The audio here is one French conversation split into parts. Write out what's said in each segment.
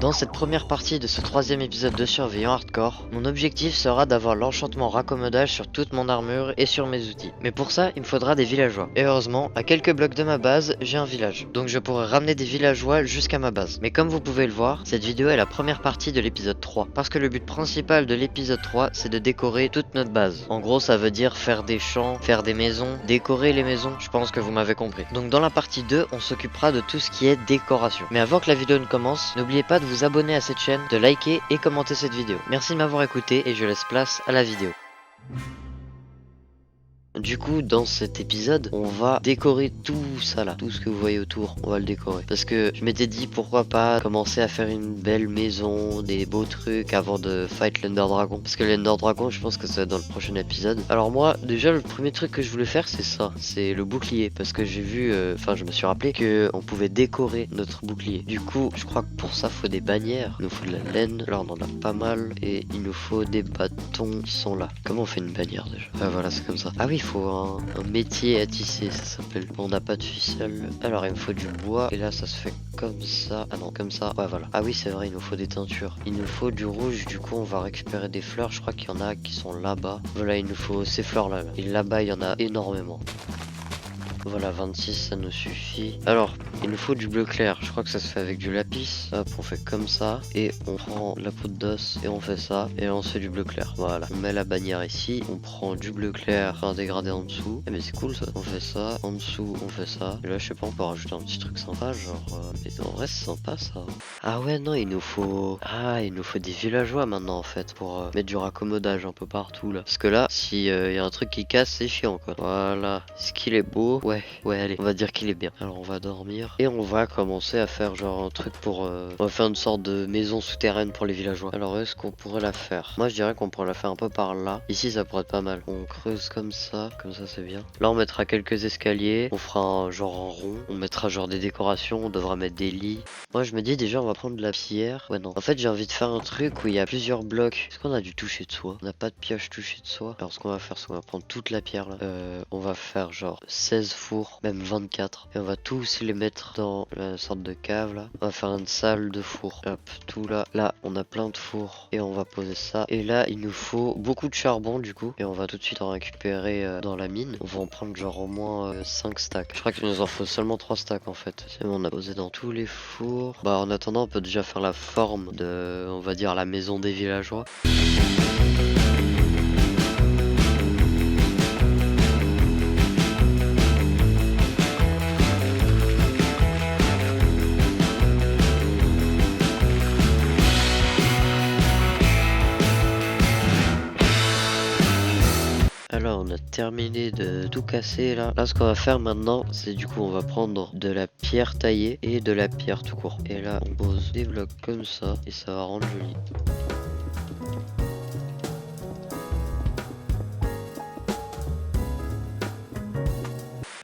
Dans cette première partie de ce troisième épisode de Surveillant Hardcore, mon objectif sera d'avoir l'enchantement raccommodage sur toute mon armure et sur mes outils. Mais pour ça, il me faudra des villageois. Et heureusement, à quelques blocs de ma base, j'ai un village. Donc je pourrai ramener des villageois jusqu'à ma base. Mais comme vous pouvez le voir, cette vidéo est la première partie de l'épisode 3. Parce que le but principal de l'épisode 3, c'est de décorer toute notre base. En gros, ça veut dire faire des champs, faire des maisons, décorer les maisons, je pense que vous m'avez compris. Donc dans la partie 2, on s'occupera de tout ce qui est décoration. Mais avant que la vidéo ne commence, n'oubliez pas de vous abonner à cette chaîne, de liker et commenter cette vidéo. Merci de m'avoir écouté et je laisse place à la vidéo. Du coup, dans cet épisode, on va décorer tout ça là, tout ce que vous voyez autour, on va le décorer. Parce que je m'étais dit pourquoi pas commencer à faire une belle maison, des beaux trucs avant de fight l'Ender Dragon. Parce que l'Ender Dragon, je pense que ça va être dans le prochain épisode. Alors moi, déjà le premier truc que je voulais faire, c'est ça, c'est le bouclier. Parce que j'ai vu, je me suis rappelé que on pouvait décorer notre bouclier. Du coup, je crois que pour ça, faut des bannières, il nous faut de la laine, là on en a pas mal, et il nous faut des bâtons qui sont là. Comment on fait une bannière déjà? Ah voilà, c'est comme ça. Ah oui, il faut un métier à tisser, ça s'appelle. On n'a pas de ficelle. Alors il me faut du bois. Et là ça se fait comme ça. Ah non, comme ça. Ouais voilà. Ah oui c'est vrai, il nous faut des teintures. Il nous faut du rouge. Du coup on va récupérer des fleurs. Je crois qu'il y en a qui sont là-bas. Voilà, il nous faut ces fleurs là. Et là-bas il y en a énormément. Voilà, 26 ça nous suffit. Alors il nous faut du bleu clair, je crois que ça se fait avec du lapis. Hop, on fait comme ça. Et on prend la poudre d'os et on fait ça. Et on se fait du bleu clair, voilà. On met la bannière ici, on prend du bleu clair, un dégradé en dessous. Eh mais c'est cool ça. On fait ça, en dessous on fait ça. Et là je sais pas, on peut rajouter un petit truc sympa, genre... Mais en vrai c'est sympa ça. Ah ouais non, il nous faut... Ah, il nous faut des villageois maintenant en fait. Pour mettre du raccommodage un peu partout là. Parce que là, s'il y a un truc qui casse, c'est chiant quoi. Voilà. Est-ce qu'il est beau? Ouais allez, on va dire qu'il est bien. Alors on va dormir. Et on va commencer à faire genre un truc pour... on va faire une sorte de maison souterraine pour les villageois. Alors est-ce qu'on pourrait la faire? Moi je dirais qu'on pourrait la faire un peu par là. Ici ça pourrait être pas mal. On creuse comme ça c'est bien. Là on mettra quelques escaliers. On fera un genre en rond. On mettra genre des décorations. On devra mettre des lits. Moi je me dis déjà on va prendre de la pierre. Ouais non. En fait j'ai envie de faire un truc où il y a plusieurs blocs. Est-ce qu'on a du toucher de soie? On n'a pas de pioche toucher de soie. Alors ce qu'on va faire c'est qu'on va prendre toute la pierre là. On va faire genre 16 fours. Même 24. Et on va tous les mettre dans la sorte de cave là. On va faire une salle de four. Hop, tout là. Là, on a plein de fours. Et on va poser ça. Et là, il nous faut beaucoup de charbon du coup. Et on va tout de suite en récupérer dans la mine. On va en prendre genre au moins 5 stacks. Je crois qu'il nous en faut seulement 3 stacks en fait. C'est bon, on a posé dans tous les fours. Bah en attendant, on peut déjà faire la forme de, on va dire, la maison des villageois. Alors on a terminé de tout casser là. Là ce qu'on va faire maintenant, c'est du coup on va prendre de la pierre taillée et de la pierre tout court. Et là on pose des blocs comme ça et ça va rendre joli.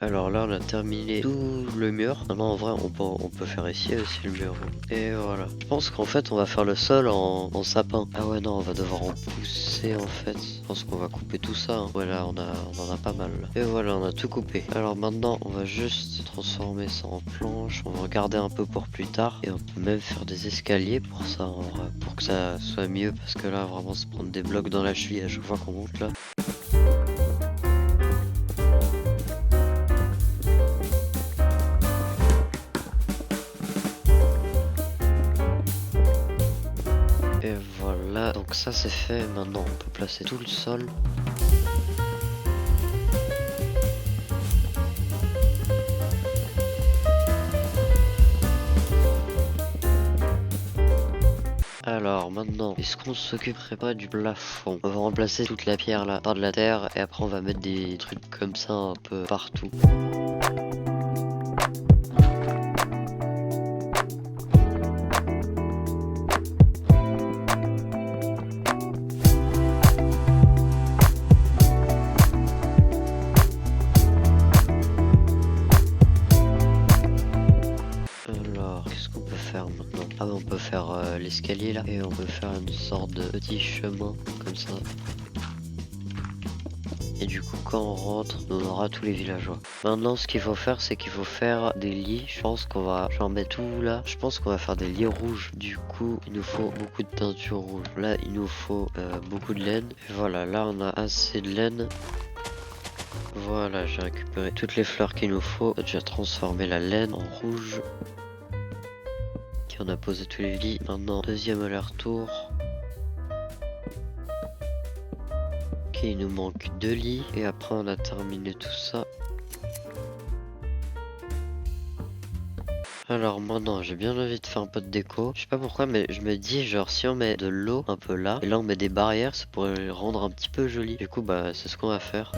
Alors là on a terminé tout le mur. Maintenant en vrai on peut faire ici aussi le mur. Et voilà. Je pense qu'en fait on va faire le sol en sapin. Ah ouais non, on va devoir en pousser en fait. Je pense qu'on va couper tout ça. Hein. Voilà, on en a pas mal. Et voilà, on a tout coupé. Alors maintenant on va juste transformer ça en planche. On va regarder un peu pour plus tard. Et on peut même faire des escaliers pour ça en vrai. Pour que ça soit mieux. Parce que là vraiment se prendre des blocs dans la cheville à chaque fois qu'on monte là. Et voilà, donc ça c'est fait. Maintenant on peut placer tout le sol. Alors maintenant, est-ce qu'on s'occuperait pas du plafond? On va remplacer toute la pierre là par de la terre et après on va mettre des trucs comme ça un peu partout. Ah ouais, on peut faire l'escalier là et on peut faire une sorte de petit chemin comme ça. Et du coup quand on rentre, on aura tous les villageois. Maintenant ce qu'il faut faire, c'est qu'il faut faire des lits. Je pense qu'on va, j'en mets tout là. Je pense qu'on va faire des lits rouges. Du coup il nous faut beaucoup de teinture rouge. Là il nous faut beaucoup de laine. Et voilà, là on a assez de laine. Voilà, j'ai récupéré toutes les fleurs qu'il nous faut. J'ai transformé la laine en rouge. Ok, on a posé tous les lits. Maintenant, deuxième aller-retour. Ok, il nous manque 2 lits. Et après, on a terminé tout ça. Alors maintenant, j'ai bien envie de faire un peu de déco. Je sais pas pourquoi, mais je me dis, genre, si on met de l'eau un peu là, et là on met des barrières, ça pourrait le rendre un petit peu joli. Du coup, bah, c'est ce qu'on va faire.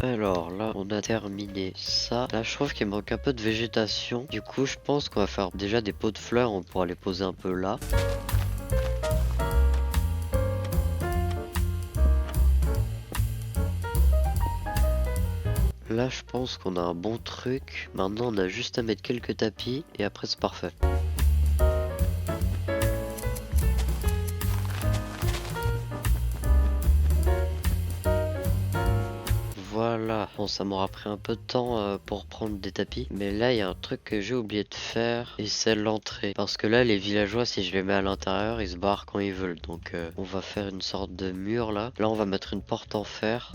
Alors là, on a terminé ça. Là, je trouve qu'il manque un peu de végétation. Du coup, je pense qu'on va faire déjà des pots de fleurs. On pourra les poser un peu là. Là, je pense qu'on a un bon truc. Maintenant, on a juste à mettre quelques tapis et après, c'est parfait. Voilà, bon ça m'aura pris un peu de temps pour prendre des tapis. Mais là il y a un truc que j'ai oublié de faire et c'est l'entrée. Parce que là les villageois si je les mets à l'intérieur ils se barrent quand ils veulent. Donc on va faire une sorte de mur là. Là on va mettre une porte en fer.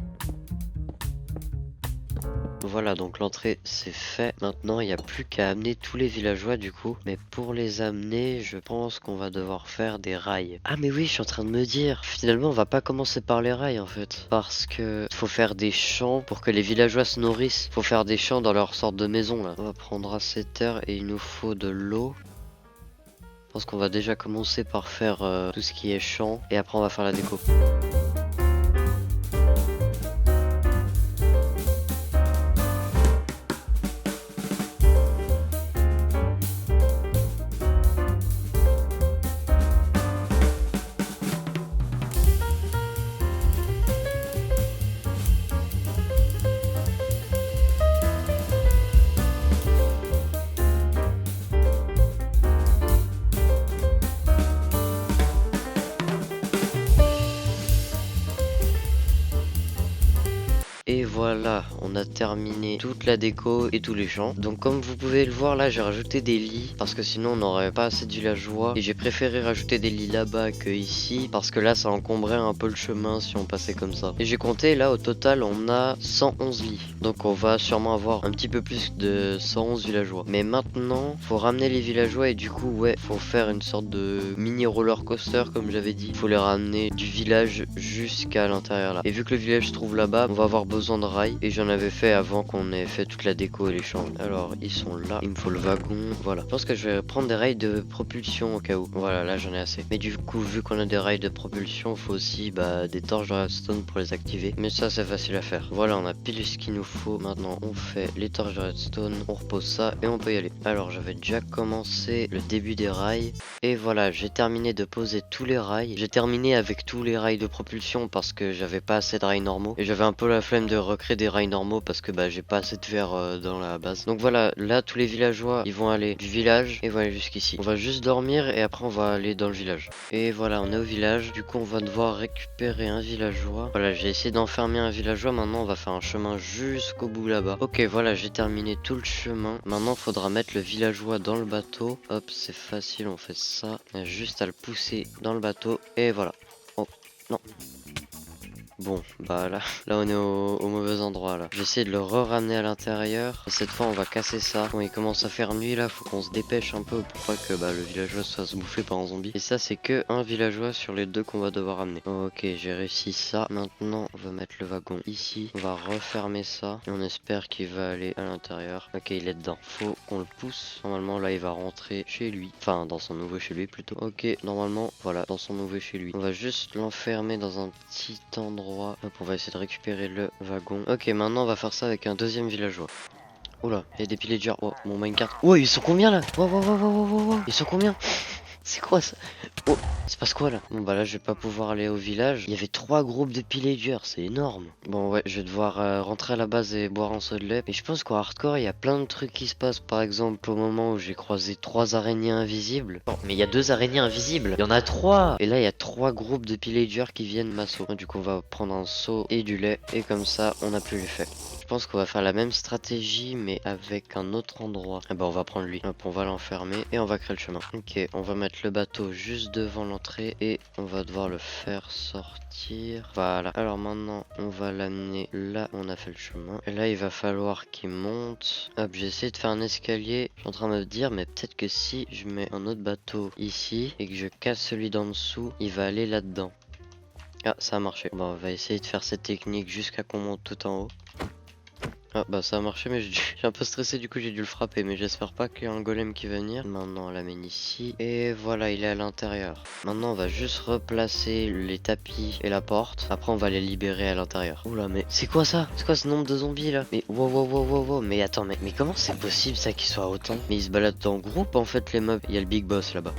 Voilà donc l'entrée c'est fait. Maintenant il n'y a plus qu'à amener tous les villageois du coup. Mais pour les amener je pense qu'on va devoir faire des rails. Ah mais oui je suis en train de me dire. Finalement on va pas commencer par les rails en fait. Parce que faut faire des champs pour que les villageois se nourrissent. Faut faire des champs dans leur sorte de maison là. On va prendre assez de terre et il nous faut de l'eau. Je pense qu'on va déjà commencer par faire tout ce qui est champ. Et après on va faire la déco. Et voilà, on a terminé toute la déco et tous les champs. Donc comme vous pouvez le voir là, j'ai rajouté des lits parce que sinon on n'aurait pas assez de villageois. Et j'ai préféré rajouter des lits là-bas que ici parce que là ça encombrait un peu le chemin si on passait comme ça. Et j'ai compté là au total on a 111 lits. Donc on va sûrement avoir un petit peu plus de 111 villageois. Mais maintenant, faut ramener les villageois et du coup ouais, faut faire une sorte de mini roller coaster comme j'avais dit. Faut les ramener du village jusqu'à l'intérieur là. Et vu que le village se trouve là-bas, on va avoir besoin de rails et j'en avais fait avant qu'on ait fait toute la déco et les champs. Alors ils sont là, il me faut le wagon, voilà. Je pense que je vais prendre des rails de propulsion au cas où. Voilà, là j'en ai assez. Mais du coup vu qu'on a des rails de propulsion, faut aussi des torches de redstone pour les activer. Mais ça c'est facile à faire. Voilà, on a pile ce qu'il nous faut. Maintenant on fait les torches de redstone, on repose ça et on peut y aller. Alors j'avais déjà commencé le début des rails et voilà, j'ai terminé de poser tous les rails. J'ai terminé avec tous les rails de propulsion parce que j'avais pas assez de rails normaux et j'avais un peu la flemme de recréer des rails normaux parce que j'ai pas assez de fer dans la base. Donc voilà, là tous les villageois ils vont aller du village et vont aller jusqu'ici. On va juste dormir et après on va aller dans le village. Et voilà, on est au village. Du coup on va devoir récupérer un villageois. Voilà, j'ai essayé d'enfermer un villageois. Maintenant on va faire un chemin jusqu'au bout là-bas. Ok, voilà, j'ai terminé tout le chemin. Maintenant faudra mettre le villageois dans le bateau. Hop, c'est facile, on fait ça. On a juste à le pousser dans le bateau et voilà. Oh non. Bon, là on est au mauvais endroit là. J'essaie de le ramener à l'intérieur. Et cette fois on va casser ça. Quand il commence à faire nuit là, faut qu'on se dépêche un peu pour pas que le villageois se fasse bouffer par un zombie. Et ça c'est que un villageois sur les deux qu'on va devoir ramener. Ok, j'ai réussi ça. Maintenant on va mettre le wagon ici. On va refermer ça. Et on espère qu'il va aller à l'intérieur. Ok, il est dedans. Faut qu'on le pousse. Normalement là il va rentrer chez lui. Enfin dans son nouveau chez lui plutôt. Ok, normalement voilà, dans son nouveau chez lui. On va juste l'enfermer dans un petit endroit. Hop, on va essayer de récupérer le wagon. Ok, maintenant on va faire ça avec un deuxième villageois. Oula, il y a des pillagers. Oh, mon minecart. Oh, ils sont combien là? Oh, ils sont combien? C'est quoi ça? Oh, c'est passe quoi là? Bon bah là je vais pas pouvoir aller au village. Il y avait 3 groupes de pillagers, c'est énorme. Bon ouais, je vais devoir rentrer à la base et boire un seau de lait. Mais je pense qu'en hardcore il y a plein de trucs qui se passent. Par exemple au moment où j'ai croisé 3 araignées invisibles. Bon, mais il y a 2 araignées invisibles. Il y en a 3. Et là il y a 3 groupes de pillagers qui viennent m'assaut. Du coup on va prendre un seau et du lait. Et comme ça on n'a plus l'effet. Je pense qu'on va faire la même stratégie mais avec un autre endroit. Ah bah on va prendre lui. Hop, on va l'enfermer et on va créer le chemin. Ok, on va mettre le bateau juste devant l'entrée et on va devoir le faire sortir. Voilà. Alors maintenant on va l'amener là où on a fait le chemin. Et là il va falloir qu'il monte. Hop, j'ai essayé de faire un escalier. Je suis en train de me dire mais peut-être que si je mets un autre bateau ici et que je casse celui d'en dessous, il va aller là-dedans. Ah, ça a marché. Bon, on va essayer de faire cette technique jusqu'à qu'on monte tout en haut. Ah bah ça a marché mais j'ai un peu stressé du coup j'ai dû le frapper mais j'espère pas qu'il y a un golem qui va venir. Maintenant on l'amène ici et voilà il est à l'intérieur. Maintenant on va juste replacer les tapis et la porte. Après on va les libérer à l'intérieur. Oula mais c'est quoi ça? C'est quoi ce nombre de zombies là? Mais wow. Mais attends mais comment c'est possible ça qu'ils soient autant? Mais ils se baladent en groupe en fait les mobs. Il y a le big boss là-bas.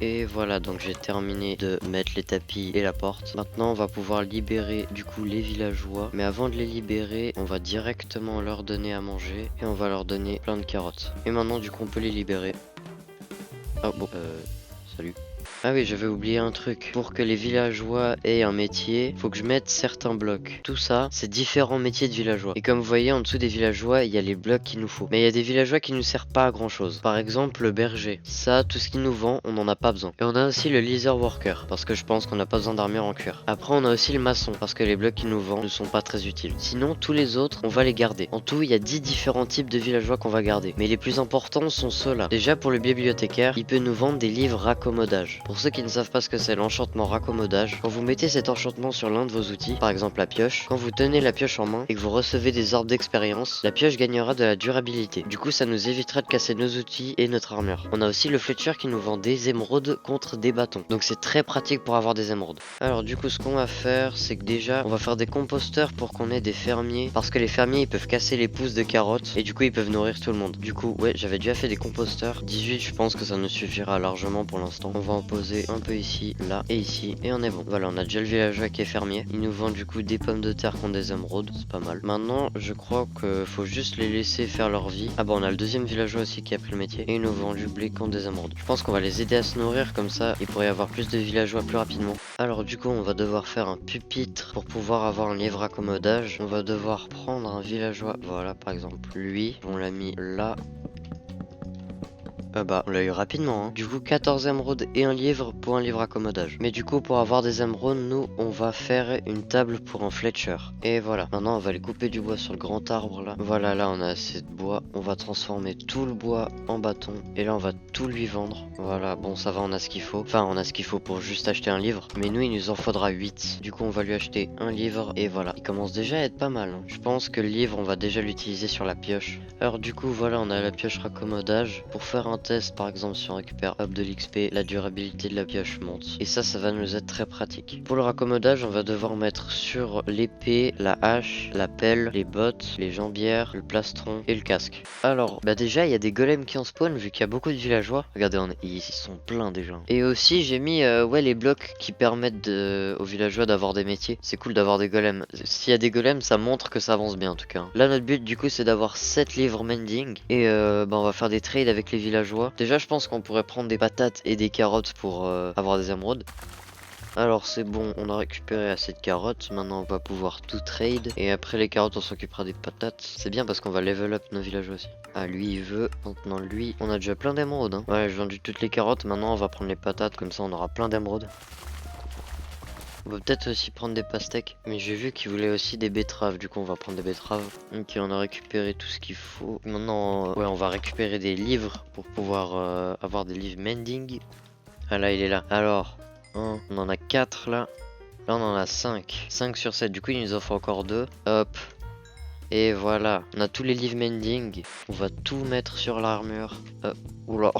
Et voilà, donc j'ai terminé de mettre les tapis et la porte. Maintenant, on va pouvoir libérer du coup les villageois. Mais avant de les libérer, on va directement leur donner à manger. Et on va leur donner plein de carottes. Et maintenant, du coup, on peut les libérer. Oh bon, salut. Ah oui, j'avais oublié un truc. Pour que les villageois aient un métier, faut que je mette certains blocs. Tout ça, c'est différents métiers de villageois. Et comme vous voyez, en dessous des villageois, il y a les blocs qu'il nous faut. Mais il y a des villageois qui nous servent pas à grand chose. Par exemple, le berger. Ça, tout ce qu'il nous vend, on n'en a pas besoin. Et on a aussi le leather worker, parce que je pense qu'on n'a pas besoin d'armure en cuir. Après, on a aussi le maçon, parce que les blocs qu'il nous vend ne sont pas très utiles. Sinon, tous les autres, on va les garder. En tout, il y a 10 différents types de villageois qu'on va garder. Mais les plus importants sont ceux-là. Déjà, pour le bibliothécaire, il peut nous vendre des livres raccommodage. Pour ceux qui ne savent pas ce que c'est l'enchantement raccommodage, quand vous mettez cet enchantement sur l'un de vos outils, par exemple la pioche, quand vous tenez la pioche en main et que vous recevez des orbes d'expérience, la pioche gagnera de la durabilité. Du coup, ça nous évitera de casser nos outils et notre armure. On a aussi le fletcher qui nous vend des émeraudes contre des bâtons. Donc c'est très pratique pour avoir des émeraudes. Alors du coup, ce qu'on va faire, c'est que déjà, on va faire des composteurs pour qu'on ait des fermiers. Parce que les fermiers, ils peuvent casser les pousses de carottes et du coup, ils peuvent nourrir tout le monde. Du coup, ouais, j'avais déjà fait des composteurs. 18, je pense que ça nous suffira largement pour l'instant. On va en poser un peu ici, là et ici et on est bon. Voilà, on a déjà le villageois qui est fermier. Il nous vend du coup des pommes de terre contre des émeraudes, c'est pas mal. Maintenant, je crois que faut juste les laisser faire leur vie. Ah bah on a le deuxième villageois aussi qui a pris le métier et il nous vend du blé contre des émeraudes. Je pense qu'on va les aider à se nourrir comme ça, il pourrait y avoir plus de villageois plus rapidement. Alors du coup, on va devoir faire un pupitre pour pouvoir avoir un livre accommodage. On va devoir prendre un villageois, voilà par exemple lui, on l'a mis là. Bah, on l'a eu rapidement, hein. Du coup, 14 émeraudes et un livre pour un livre accommodage. Mais du coup, pour avoir des émeraudes, nous, on va faire une table pour un fletcher. Et voilà. Maintenant, on va aller couper du bois sur le grand arbre, là. Voilà, là, on a assez de bois. On va transformer tout le bois en bâton. Et là, on va tout lui vendre. Voilà, bon, ça va, on a ce qu'il faut. Enfin, on a ce qu'il faut pour juste acheter un livre. Mais nous, il nous en faudra 8. Du coup, on va lui acheter un livre. Et voilà. Il commence déjà à être pas mal, hein. Je pense que le livre, on va déjà l'utiliser sur la pioche. Alors, du coup, voilà, on a la pioche raccommodage. Pour faire un test, par exemple, si on récupère hop de l'XP, la durabilité de la pioche monte. Et ça va nous être très pratique. Pour le raccommodage, on va devoir mettre sur l'épée, la hache, la pelle, les bottes, les jambières, le plastron et le casque. Alors, bah déjà, il y a des golems qui en spawn vu qu'il y a beaucoup de villageois. Regardez, ils sont pleins déjà. Et aussi, j'ai mis ouais, les blocs qui permettent aux villageois d'avoir des métiers. C'est cool d'avoir des golems. S'il y a des golems, ça montre que ça avance bien en tout cas. Là, notre but du coup, c'est d'avoir 7 livres mending. Et bah, on va faire des trades avec les villageois. Déjà, je pense qu'on pourrait prendre des patates et des carottes pour avoir des émeraudes. Alors c'est bon, on a récupéré assez de carottes, maintenant on va pouvoir tout trade. Et après les carottes on s'occupera des patates. C'est bien parce qu'on va level up nos villageois aussi. Ah lui il veut, maintenant lui, on a déjà plein d'émeraudes, hein. Ouais, j'ai vendu toutes les carottes, maintenant on va prendre les patates, comme ça on aura plein d'émeraudes. On va peut-être aussi prendre des pastèques, mais j'ai vu qu'il voulait aussi des betteraves, du coup on va prendre des betteraves. Ok, on a récupéré tout ce qu'il faut. Maintenant, ouais, on va récupérer des livres pour pouvoir avoir des livres mending. Ah là, il est là. Alors, on en a 4 là. Là, on en a 5. 5 sur 7, du coup il nous en faut encore 2. Hop. Et voilà, on a tous les livres mending. On va tout mettre sur l'armure. Oula,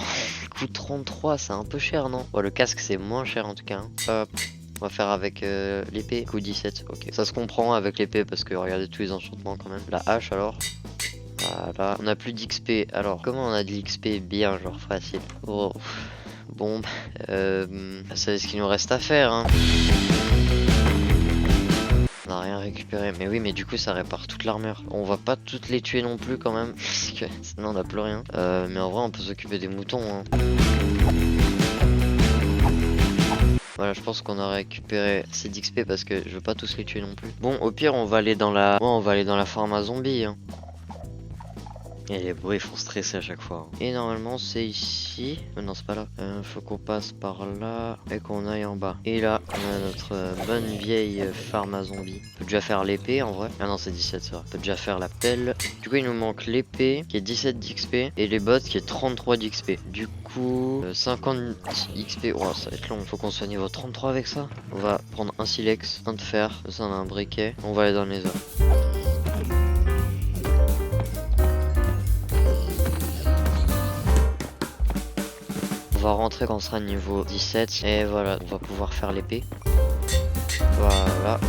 coûte 33, c'est un peu cher, non? Ouais, le casque c'est moins cher en tout cas, hein. Hop. On va faire avec l'épée, coup 17, ok. Ça se comprend avec l'épée parce que regardez tous les enchantements quand même. La hache alors. Voilà. On a plus d'XP. Alors, comment on a de l'XP bien, genre facile? Oh. Bon, c'est ce qu'il nous reste à faire, hein. On n'a rien récupéré. Mais oui, mais du coup, ça répare toute l'armure. On va pas toutes les tuer non plus, quand même. Parce que sinon, on n'a plus rien. Mais en vrai, on peut s'occuper des moutons, hein. Voilà, je pense qu'on a récupéré assez d'XP parce que je veux pas tous les tuer non plus. Bon, au pire, on va aller dans la... Ouais, on va aller dans la farm à zombies, hein. Et les bruits font stresser à chaque fois. Et normalement c'est ici. Non, c'est pas là. Faut qu'on passe par là et qu'on aille en bas. Et là, on a notre bonne vieille farm à zombies. On peut déjà faire l'épée en vrai. Ah non, c'est 17 ça. On peut déjà faire la pelle. Du coup, il nous manque l'épée qui est 17 d'XP et les bottes qui est 33 d'XP. Du coup, 50 XP. Oh, ça va être long. Faut qu'on soit niveau 33 avec ça. On va prendre un silex, un de fer. Ça, on a un briquet. On va aller dans les heures. On va rentrer quand on sera niveau 17 et voilà, on va pouvoir faire l'épée. Voilà.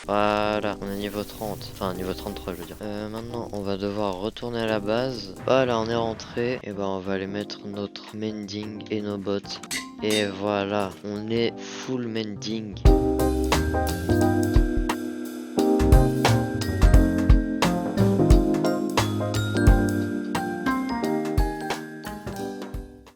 Voilà, on est niveau 30, enfin niveau 33 je veux dire. Maintenant on va devoir retourner à la base. Voilà, on est rentré. Et ben on va aller mettre notre mending et nos bottes. Et voilà, on est full mending.